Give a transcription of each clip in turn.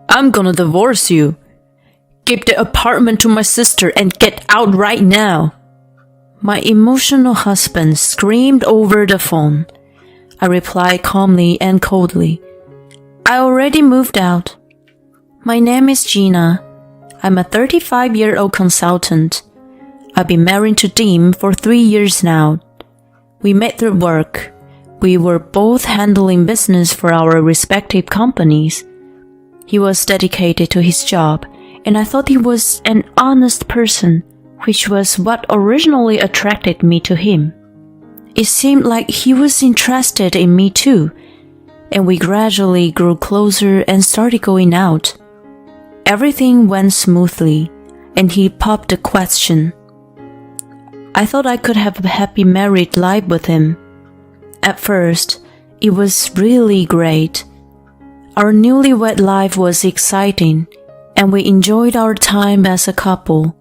I'm gonna divorce you. Give the apartment to my sister and get out right now. My emotional husband screamed over the phone. I replied calmly and coldly. I already moved out. My name is Gina. I'm a 35-year-old consultant. I've been married to Dim for 3 years now. We met through work. We were both handling business for our respective companies. He was dedicated to his job, and I thought he was an honest person, which was what originally attracted me to him. It seemed like he was interested in me too, and we gradually grew closer and started going out. Everything went smoothly, and he popped the question. I thought I could have a happy married life with him. At first, it was really great. Our newlywed life was exciting, and we enjoyed our time as a couple.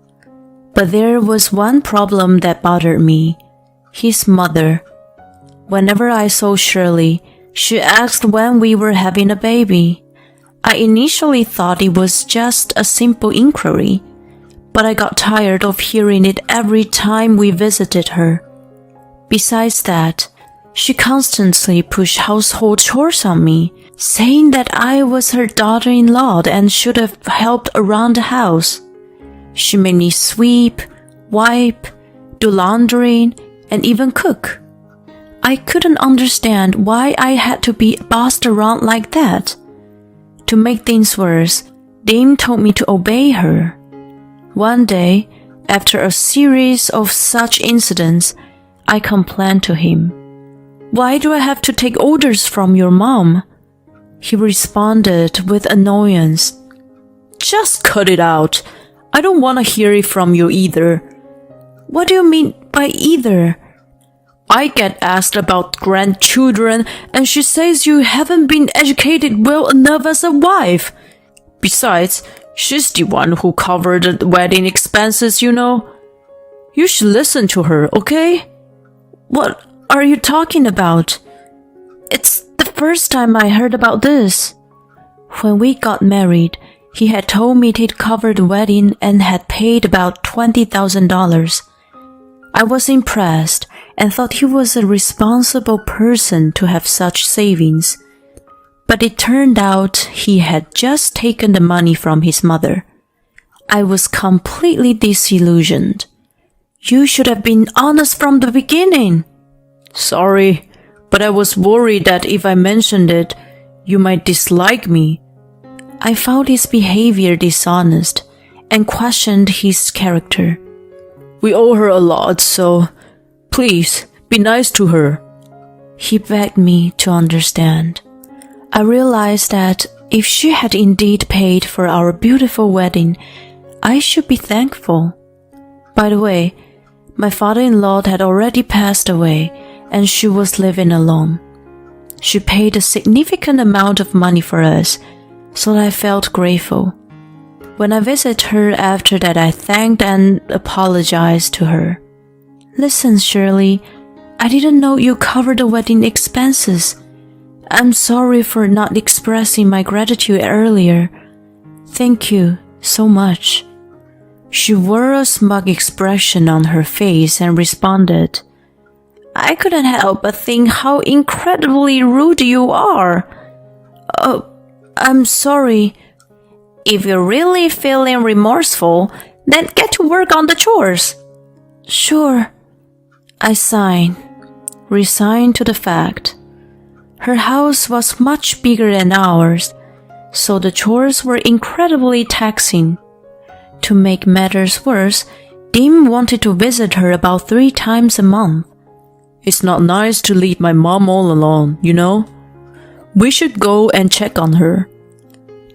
But there was one problem that bothered me: his mother. Whenever I saw Shirley, she asked when we were having a baby. I initially thought it was just a simple inquiry, but I got tired of hearing it every time we visited her. Besides that, she constantly pushed household chores on me, saying that I was her daughter-in-law and should have helped around the house. She made me sweep, wipe, do laundry, and even cook. I couldn't understand why I had to be bossed around like that. To make things worse, Dim told me to obey her. One day, after a series of such incidents, I complained to him. Why do I have to take orders from your mom? He responded with annoyance. Just cut it out. I don't want to hear it from you either. What do you mean by either? I get asked about grandchildren and she says you haven't been educated well enough as a wife. Besides, she's the one who covered the wedding expenses, you know. You should listen to her, okay? What are you talking about? It's the first time I heard about this. When we got married, he had told me he'd covered the wedding and had paid about $20,000. I was impressed and thought he was a responsible person to have such savings. But it turned out he had just taken the money from his mother. I was completely disillusioned. You should have been honest from the beginning. Sorry, but I was worried that if I mentioned it, you might dislike me. I found his behavior dishonest and questioned his character. We owe her a lot, so please be nice to her. He begged me to understand. I realized that if she had indeed paid for our beautiful wedding, I should be thankful. By the way, my father-in-law had already passed away and she was living alone. She paid a significant amount of money for us, so I felt grateful. When I visited her after that, I thanked and apologized to her. Listen, Shirley, I didn't know you covered the wedding expenses. I'm sorry for not expressing my gratitude earlier. Thank you so much. She wore a smug expression on her face and responded, I couldn't help but think how incredibly rude you are. Oh, I'm sorry. If you're really feeling remorseful, then get to work on the chores. Sure. I sighed, resigned to the fact. Her house was much bigger than ours, so the chores were incredibly taxing. To make matters worse, Dim wanted to visit her about 3 times a month. It's not nice to leave my mom all alone, you know? We should go and check on her.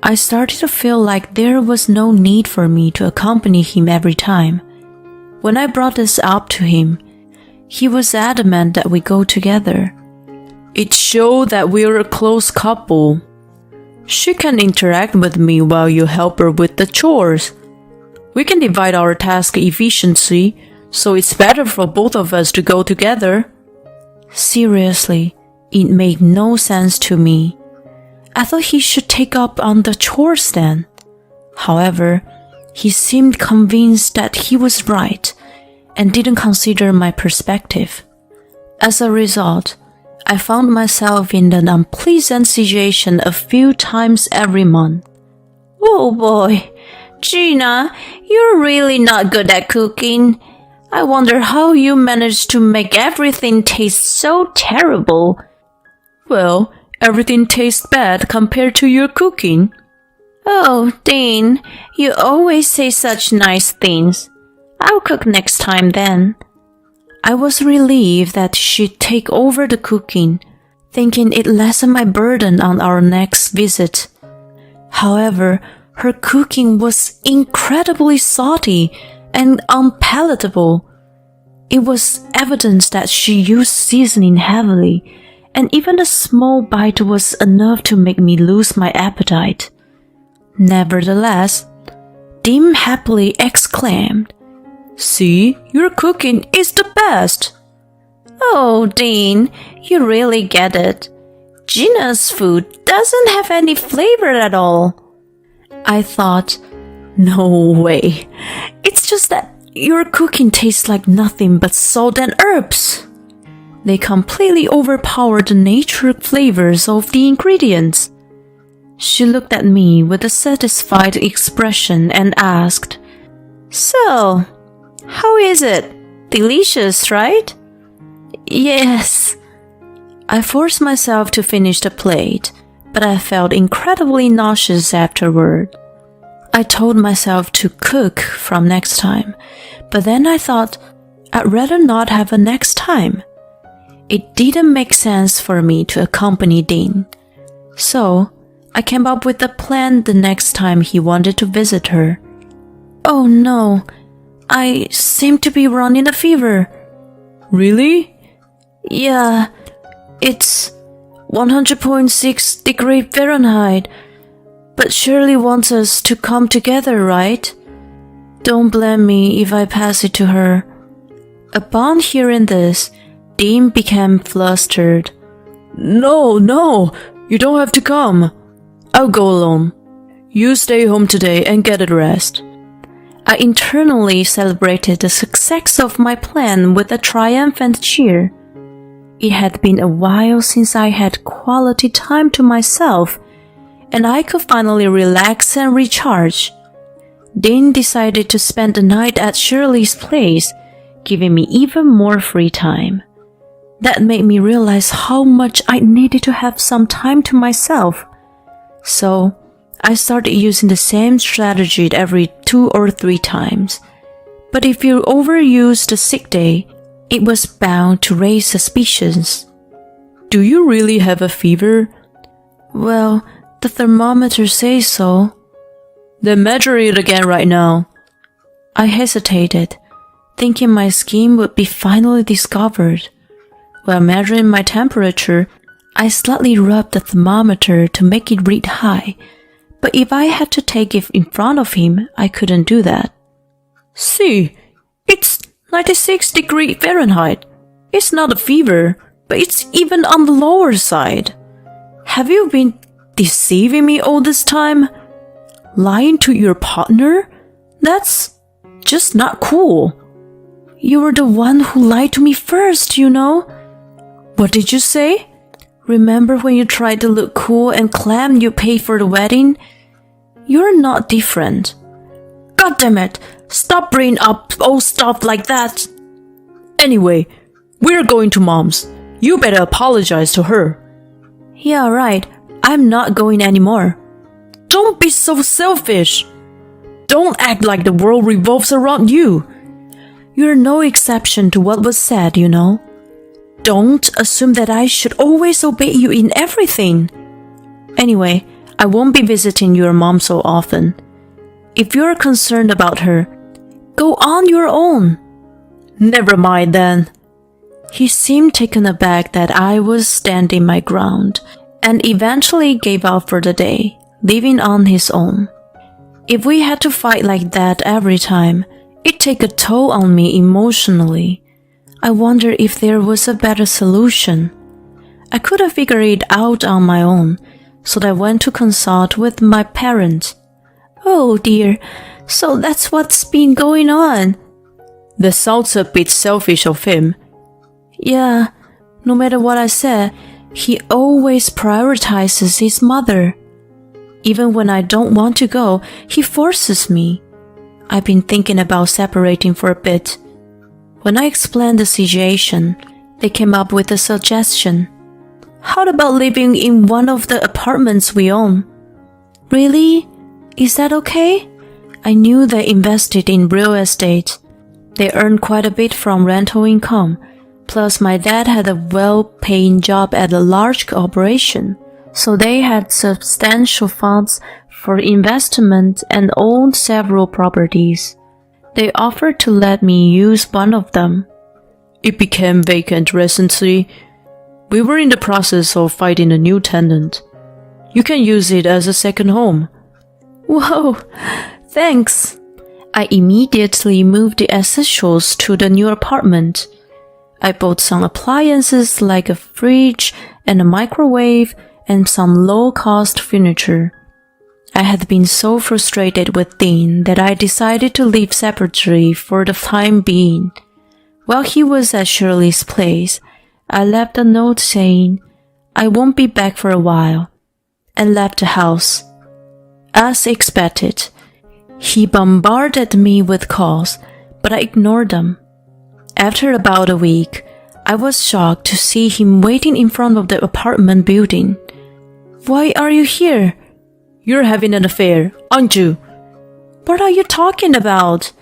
I started to feel like there was no need for me to accompany him every time. When I brought this up to him, he was adamant that we go together. It showed that we're a close couple. She can interact with me while you help her with the chores. We can divide our task efficiently, so it's better for both of us to go together. Seriously, it made no sense to me. I thought he should take up on the chores then. However, he seemed convinced that he was right and didn't consider my perspective. As a result, I found myself in an unpleasant situation a few times every month. Oh boy, Gina, you're really not good at cooking. I wonder how you managed to make everything taste so terrible. Well, everything tastes bad compared to your cooking. Oh, Dean, you always say such nice things. I'll cook next time then. I was relieved that she'd take over the cooking, thinking it lessened my burden on our next visit. However, her cooking was incredibly salty and unpalatable. It was evident that she used seasoning heavily, and even a small bite was enough to make me lose my appetite. Nevertheless, Dean happily exclaimed, "See, your cooking is the best." Oh, Dean, you really get it. Gina's food doesn't have any flavor at all. I thought, no way. It's just that your cooking tastes like nothing but salt and herbs. They completely overpower the natural flavors of the ingredients. She looked at me with a satisfied expression and asked, "So, how is it? Delicious, right?" Yes. I forced myself to finish the plate, but I felt incredibly nauseous afterward. I told myself to cook from next time, but then I thought I'd rather not have a next time. It didn't make sense for me to accompany Dean, so I came up with a plan the next time he wanted to visit her. Oh no, I seem to be running a fever. Really? Yeah, it's 100.6 degrees Fahrenheit, but Shirley wants us to come together, right? Don't blame me if I pass it to her. Upon hearing this, Dean became flustered. No, you don't have to come. I'll go alone. You stay home today and get a rest. I internally celebrated the success of my plan with a triumphant cheer. It had been a while since I had quality time to myself, and I could finally relax and recharge. Dean decided to spend the night at Shirley's place, giving me even more free time. That made me realize how much I needed to have some time to myself. So, I started using the same strategy every 2 or 3 times. But if you overuse the sick day, it was bound to raise suspicions. Do you really have a fever? Well, the thermometer says so. Then measure it again right now. I hesitated, thinking my scheme would be finally discovered. While measuring my temperature, I slightly rubbed the thermometer to make it read high, but if I had to take it in front of him, I couldn't do that. See, it's 96 degrees Fahrenheit. It's not a fever, but it's even on the lower side. Have you been deceiving me all this time? Lying to your partner? That's just not cool. You were the one who lied to me first, you know. What did you say? Remember when you tried to look cool and claimed you paid for the wedding? You're not different. God damn it, stop bringing up old stuff like that. Anyway, we're going to Mom's. You better apologize to her. Yeah, right. I'm not going anymore. Don't be so selfish. Don't act like the world revolves around you. You're no exception to what was said, you know. Don't assume that I should always obey you in everything. Anyway, I won't be visiting your mom so often. If you're concerned about her, go on your own. Never mind then. He seemed taken aback that I was standing my ground, and eventually gave up for the day, leaving on his own. If we had to fight like that every time, it'd take a toll on me emotionally. I wonder if there was a better solution. I could have figured it out on my own, so I went to consult with my parents. Oh dear, so that's what's been going on. That sounds a bit selfish of him. Yeah, no matter what I said, he always prioritizes his mother. Even when I don't want to go, he forces me. I've been thinking about separating for a bit. When I explained the situation, they came up with a suggestion. How about living in one of the apartments we own? Really? Is that okay? I knew they invested in real estate. They earned quite a bit from rental income. Plus, my dad had a well-paying job at a large corporation, so they had substantial funds for investment and owned several properties. They offered to let me use one of them. It became vacant recently. We were in the process of finding a new tenant. You can use it as a second home. Whoa, thanks. I immediately moved the essentials to the new apartment. I bought some appliances like a fridge and a microwave and some low-cost furniture. I had been so frustrated with Dean that I decided to live separately for the time being. While he was at Shirley's place, I left a note saying, I won't be back for a while, and left the house. As expected, he bombarded me with calls, but I ignored them. After about a week, I was shocked to see him waiting in front of the apartment building. Why are you here? You're having an affair, aren't you? What are you talking about?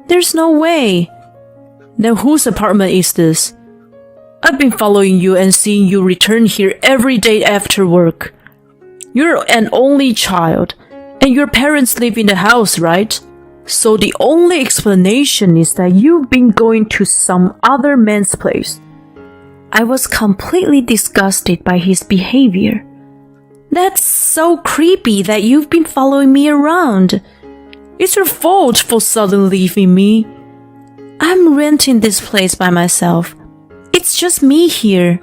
There's no way. Then whose apartment is this? I've been following you and seeing you return here every day after work. You're an only child, and your parents live in the house, right? So the only explanation is that you've been going to some other man's place. I was completely disgusted by his behavior. That's so creepy that you've been following me around. It's your fault for suddenly leaving me. I'm renting this place by myself. It's just me here.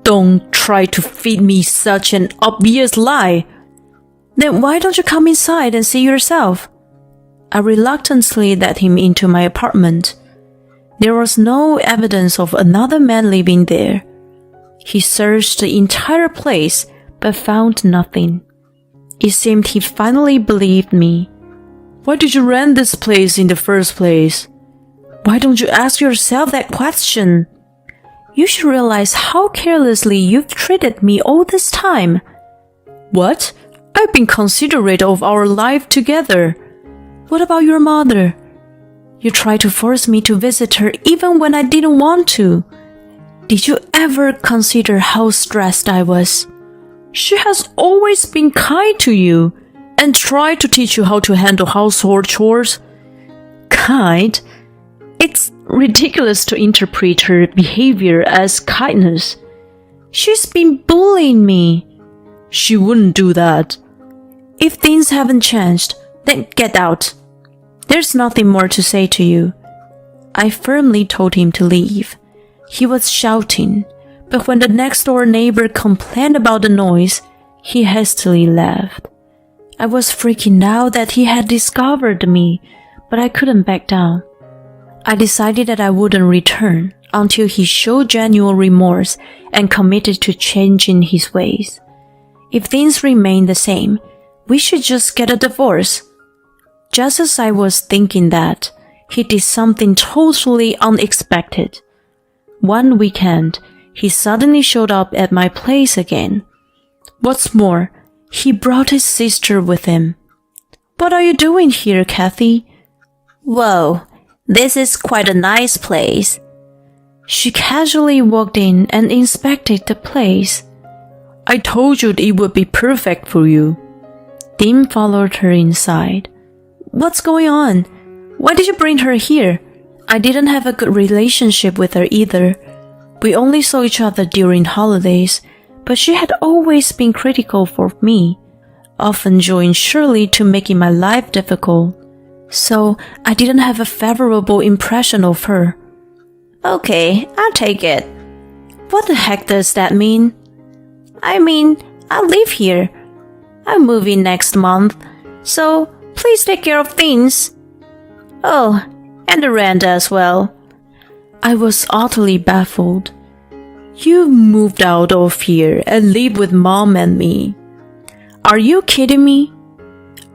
Don't try to feed me such an obvious lie. Then why don't you come inside and see yourself? I reluctantly let him into my apartment. There was no evidence of another man living there. He searched the entire place, but found nothing. It seemed he finally believed me. Why did you rent this place in the first place? Why don't you ask yourself that question? You should realize how carelessly you've treated me all this time. What? I've been considerate of our life together. What about your mother? You tried to force me to visit her even when I didn't want to. Did you ever consider how stressed I was? She has always been kind to you and tried to teach you how to handle household chores. Kind? It's ridiculous to interpret her behavior as kindness. She's been bullying me. She wouldn't do that. If things haven't changed, then get out. There's nothing more to say to you. I firmly told him to leave. He was shouting, but when the next door neighbor complained about the noise, he hastily left. I was freaking out that he had discovered me, but I couldn't back down. I decided that I wouldn't return until he showed genuine remorse and committed to changing his ways. If things remain the same, we should just get a divorce. Just as I was thinking that, he did something totally unexpected. One weekend, he suddenly showed up at my place again. What's more, he brought his sister with him. What are you doing here, Kathy? Whoa, this is quite a nice place. She casually walked in and inspected the place. I told you it would be perfect for you. Dean followed her inside. What's going on? Why did you bring her here? I didn't have a good relationship with her either. We only saw each other during holidays, but she had always been critical for me, often joined Shirley to making my life difficult. So I didn't have a favorable impression of her. Okay, I'll take it. What the heck does that mean? I mean, I live here. I'm moving next month, so please take care of things. Oh, and the rent as well. I was utterly baffled. You moved out of here and live with Mom and me. Are you kidding me?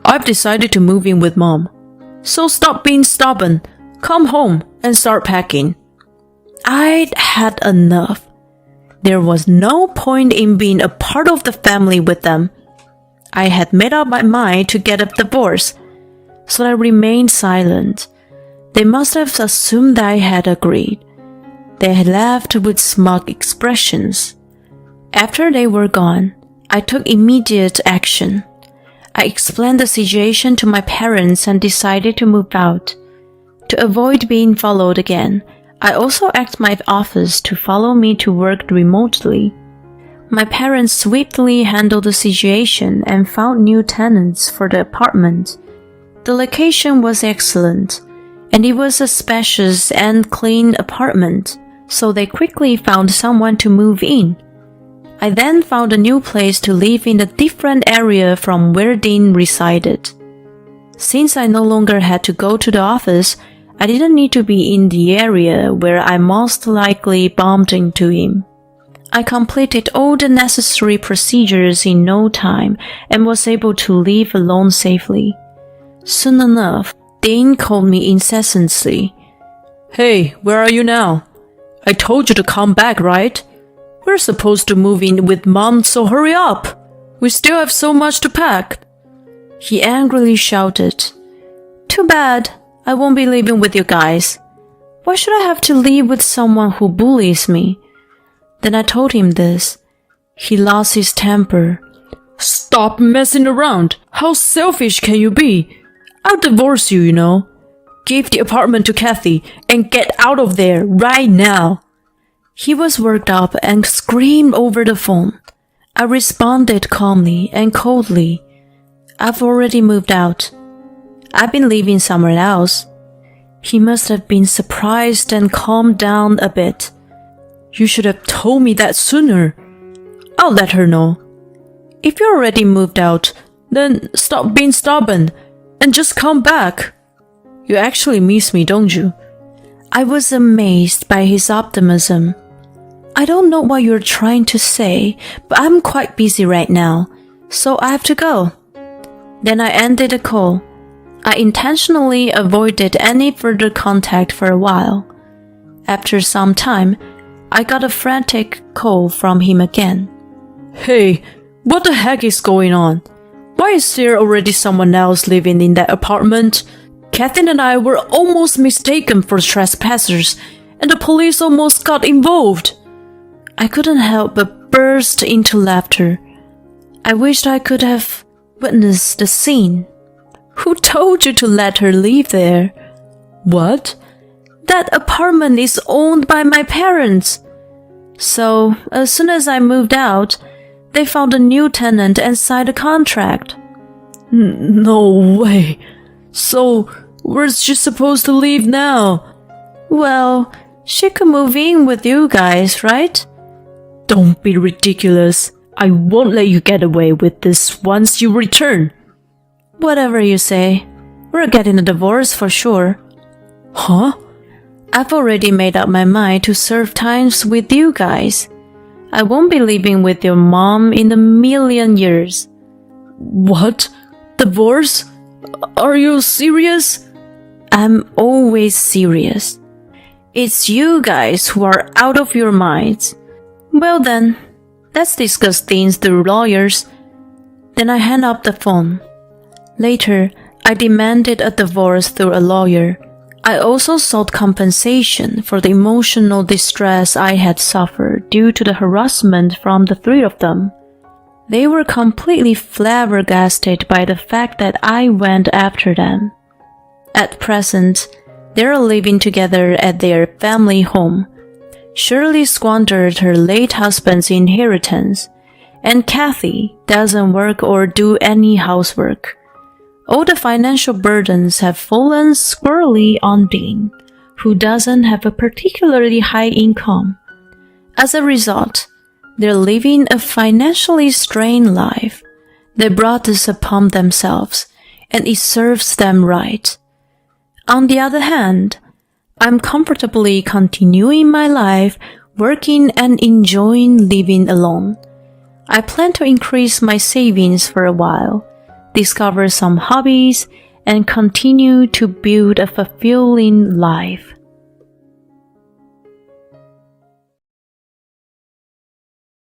I've decided to move in with Mom. So stop being stubborn. Come home and start packing. I'd had enough. There was no point in being a part of the family with them. I had made up my mind to get a divorce, so I remained silent. They must have assumed I had agreed. They had left with smug expressions. After they were gone, I took immediate action. I explained the situation to my parents and decided to move out. To avoid being followed again, I also asked my office to follow me to work remotely. My parents swiftly handled the situation and found new tenants for the apartment. The location was excellent, and it was a spacious and clean apartment, so they quickly found someone to move in. I then found a new place to live in a different area from where Dean resided. Since I no longer had to go to the office, I didn't need to be in the area where I most likely bumped into him. I completed all the necessary procedures in no time and was able to leave alone safely. Soon enough, Dean called me incessantly. Hey, where are you now? I told you to come back, right? We're supposed to move in with Mom, so hurry up! We still have so much to pack. He angrily shouted. Too bad. I won't be living with you guys. Why should I have to live with someone who bullies me? Then I told him this. He lost his temper. Stop messing around. How selfish can you be? I'll divorce you, you know. Give the apartment to Kathy and get out of there right now. He was worked up and screamed over the phone. I responded calmly and coldly. I've already moved out. I've been living somewhere else. He must have been surprised and calmed down a bit. You should have told me that sooner. I'll let her know. If you already moved out, then stop being stubborn and just come back. You actually miss me, don't you? I was amazed by his optimism. I don't know what you're trying to say, but I'm quite busy right now, so I have to go. Then I ended the call. I intentionally avoided any further contact for a while. After some time, I got a frantic call from him again. Hey, what the heck is going on? Why is there already someone else living in that apartment? Kathy and I were almost mistaken for trespassers, and the police almost got involved. I couldn't help but burst into laughter. I wished I could have witnessed the scene. Who told you to let her live there? What? That apartment is owned by my parents. So, as soon as I moved out, they found a new tenant and signed a contract. No way. So, where's she supposed to live now? Well, she could move in with you guys, right? Don't be ridiculous. I won't let you get away with this once you return. Whatever you say. We're getting a divorce for sure. Huh? I've already made up my mind to serve times with you guys. I won't be living with your mom in a million years. What? Divorce? Are you serious? I'm always serious. It's you guys who are out of your minds. Well then, let's discuss things through lawyers. Then I hung up the phone. Later, I demanded a divorce through a lawyer. I also sought compensation for the emotional distress I had suffered due to the harassment from the three of them. They were completely flabbergasted by the fact that I went after them. At present, they are living together at their family home. Shirley squandered her late husband's inheritance, and Kathy doesn't work or do any housework. All the financial burdens have fallen squarely on Dean, who doesn't have a particularly high income. As a result, They're living a financially strained life. They brought this upon themselves, and it serves them right. On the other hand, I'm comfortably continuing my life, working and enjoying living alone. I plan to increase my savings for a while, discover some hobbies, and continue to build a fulfilling life.